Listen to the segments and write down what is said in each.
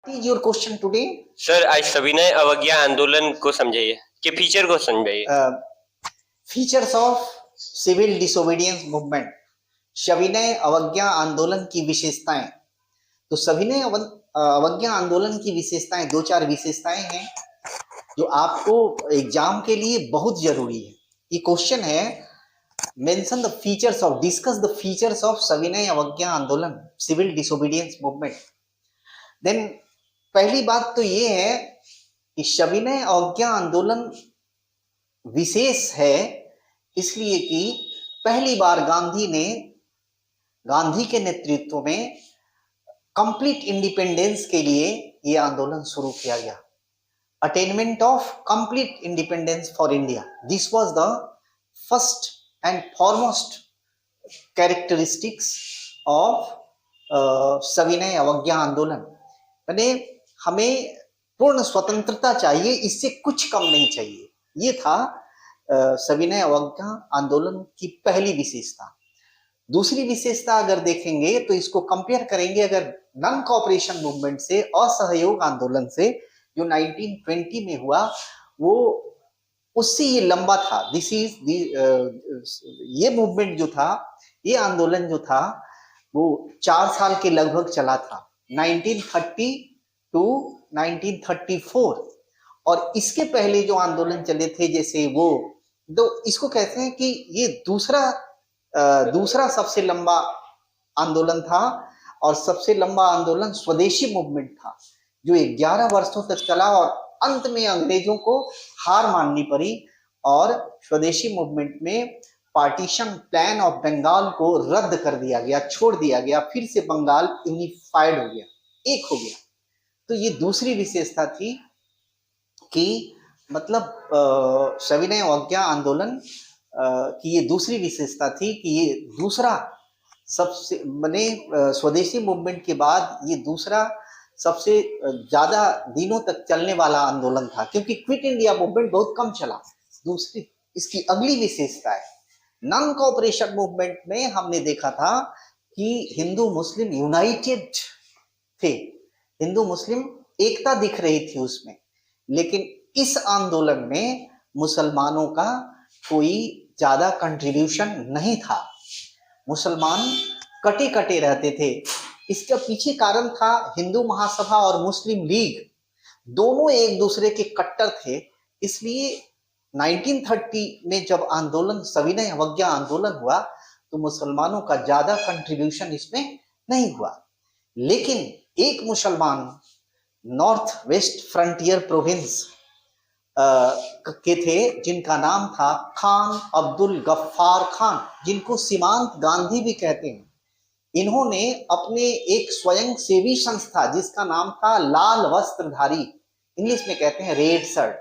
What is your question today? Sir आज सविनय अवज्ञा आंदोलन को समझाइए कि फीचर को समझाइए। Features of civil disobedience movement, सविनय अवज्ञा आंदोलन की विशेषताएं। तो सविनय अवज्ञा आंदोलन की विशेषताएं, दो चार विशेषताएं हैं जो आपको एग्जाम के लिए बहुत जरूरी है। ये क्वेश्चन है, mention the features of, discuss the features of सविनय अवज्ञा आंदोलन, सिविल डिसोबीडियंस मूवमेंट। देन पहली बात तो ये है कि सविनय अवज्ञा आंदोलन विशेष है इसलिए कि पहली बार गांधी के नेतृत्व में कंप्लीट इंडिपेंडेंस के लिए यह आंदोलन शुरू किया गया। Attainment of complete independence for India, this was the first and foremost characteristics of सविनय अवज्ञा आंदोलन। यानी हमें पूर्ण स्वतंत्रता चाहिए, इससे कुछ कम नहीं चाहिए। ये था सविनय अवज्ञा आंदोलन की पहली विशेषता। दूसरी विशेषता अगर देखेंगे तो इसको कंपेयर करेंगे अगर नॉन कोऑपरेशन मूवमेंट से, असहयोग आंदोलन से, जो 1920 में हुआ, वो उससे ये लंबा था। दिस इज ये मूवमेंट जो था, ये आंदोलन जो था, वो 4 साल के लगभग चला था, 1930 टू 1934। और इसके पहले जो आंदोलन चले थे, जैसे वो, तो इसको कहते हैं कि ये दूसरा सबसे लंबा आंदोलन था। और सबसे लंबा आंदोलन स्वदेशी मूवमेंट था, जो 11 वर्षों तक चला और अंत में अंग्रेजों को हार माननी पड़ी और स्वदेशी मूवमेंट में पार्टीशन प्लान ऑफ बंगाल को रद्द कर दिया गया, छोड़ दिया गया, फिर से बंगाल यूनिफाइड हो गया, एक हो गया। तो ये दूसरी विशेषता थी कि मतलब सविनय अवज्ञा आंदोलन की ये दूसरी विशेषता थी कि ये दूसरा सबसे बने स्वदेशी मूवमेंट के बाद ये दूसरा सबसे ज्यादा दिनों तक चलने वाला आंदोलन था, क्योंकि क्विट इंडिया मूवमेंट बहुत कम चला। दूसरी इसकी अगली विशेषता है, नॉन कोऑपरेशन मूवमेंट में हमने देखा था कि हिंदू मुस्लिम यूनाइटेड थे, हिंदू मुस्लिम एकता दिख रही थी उसमें। लेकिन इस आंदोलन में मुसलमानों का कोई ज्यादा कंट्रीब्यूशन नहीं था, मुसलमान कटे कटे रहते थे। इसके पीछे कारण था, हिंदू महासभा और मुस्लिम लीग दोनों एक दूसरे के कट्टर थे। इसलिए 1930 में जब आंदोलन, सविनय अवज्ञा आंदोलन हुआ, तो मुसलमानों का ज्यादा कंट्रीब्यूशन इसमें नहीं हुआ। लेकिन एक मुसलमान नॉर्थ वेस्ट फ्रंटियर प्रोविंस के थे, जिनका नाम था खान अब्दुल गफ्फार खान, जिनको सीमांत गांधी भी कहते हैं। इन्होंने अपने एक स्वयं सेवी संस्था, जिसका नाम था लाल वस्त्रधारी, इंग्लिश में कहते हैं रेड शर्ट,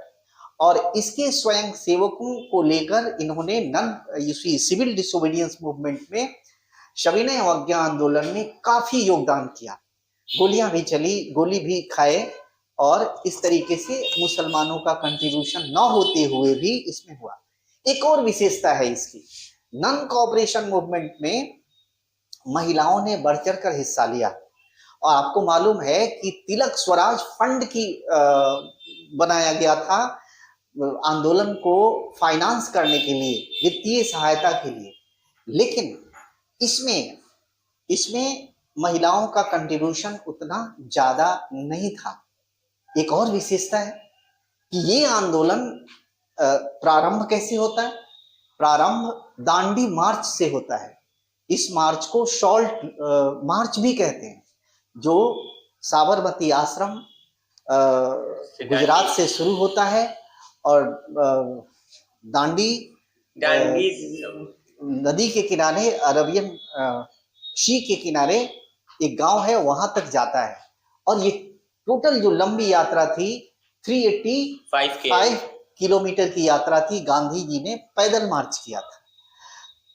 और इसके स्वयं सेवकों को लेकर इन्होंने सिविल डिसोबीडियंस मूवमेंट में, सविनय अवज्ञा आंदोलन में काफी योगदान किया। गोलियां भी चली, गोली भी खाए, और इस तरीके से मुसलमानों का कंट्रीब्यूशन न होते हुए भी इसमें हुआ। एक और विशेषता है इसकी, नॉन कोऑपरेशन मूवमेंट में महिलाओं ने बढ़ चढ़ कर हिस्सा लिया। और आपको मालूम है कि तिलक स्वराज फंड की बनाया गया था आंदोलन को फाइनेंस करने के लिए, वित्तीय सहायता के लिए। लेकिन इसमें महिलाओं का कंट्रीब्यूशन उतना ज्यादा नहीं था। एक और विशेषता है कि ये आंदोलन प्रारंभ कैसे होता है? प्रारंभ दांडी मार्च से होता है। इस मार्च को सॉल्ट मार्च भी कहते हैं, जो साबरमती आश्रम गुजरात से शुरू होता है और दांडी नदी के किनारे, अरबियन सी के किनारे एक गांव है, वहां तक जाता है। और ये टोटल जो लंबी यात्रा थी 385 किलोमीटर की यात्रा थी, गांधी जी ने पैदल मार्च किया था।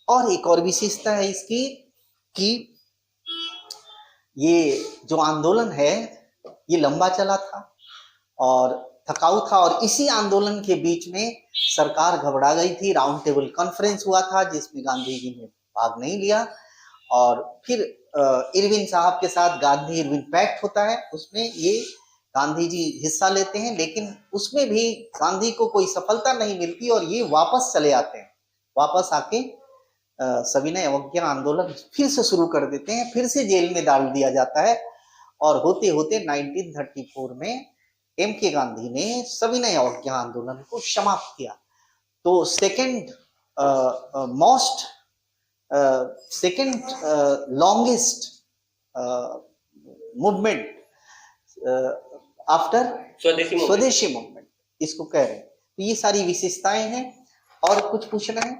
और एक और विशेषता है इसकी कि ये जो आंदोलन है ये लंबा चला था और थकाऊ था, और इसी आंदोलन के बीच में सरकार घबरा गई थी। राउंड टेबल कॉन्फ्रेंस हुआ था जिसमें गांधी जी ने भाग नहीं लिया, और फिर इरविन साहब के साथ गांधी इरविन पैक्ट होता है, उसमें ये गांधी जी हिस्सा लेते हैं, लेकिन उसमें भी गांधी को कोई सफलता नहीं मिलती और ये वापस चले आते हैं। वापस आके सविनय अवज्ञा आंदोलन फिर से शुरू कर देते हैं, फिर से जेल में डाल दिया जाता है और होते होते 1934 में एम के गांधी ने सविनय अवज्ञा आंदोलन को समाप्त किया। तो सेकेंड लॉन्गेस्ट मूवमेंट आफ्टर स्वदेशी मूवमेंट इसको कह रहे हैं। तो ये सारी विशेषताएं हैं। और कुछ पूछना है?